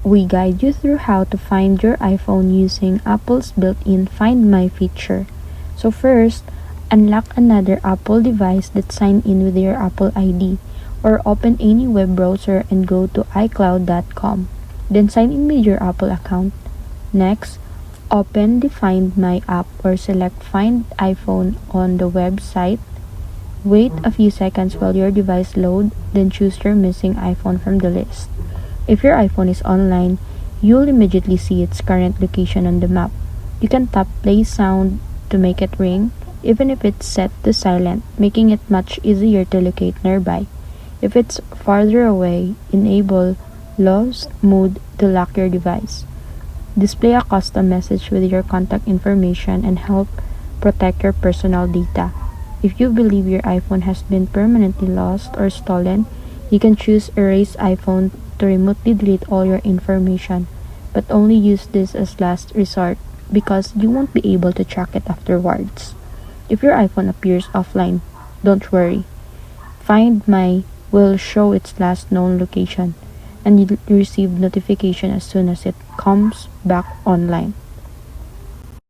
we guide you through how to find your iPhone using Apple's built-in Find My feature. So first, unlock another Apple device that signed in with your Apple ID, or open any web browser and go to iCloud.com. Then sign in with your Apple account. Next, open the Find My app or select Find iPhone on the website. Wait a few seconds while your device loads, then choose your missing iPhone from the list. If your iPhone is online, you'll immediately see its current location on the map. You can tap play sound to make it ring, even if it's set to silent, making it much easier to locate nearby. If it's farther away, enable Lost Mode to lock your device. Display a custom message with your contact information and help protect your personal data. If you believe your iPhone has been permanently lost or stolen, you can choose Erase iPhone to remotely delete all your information, but only use this as last resort because you won't be able to track it afterwards. If your iPhone appears offline, don't worry. Find My will show its last known location, and you'll receive notification as soon as it comes back online.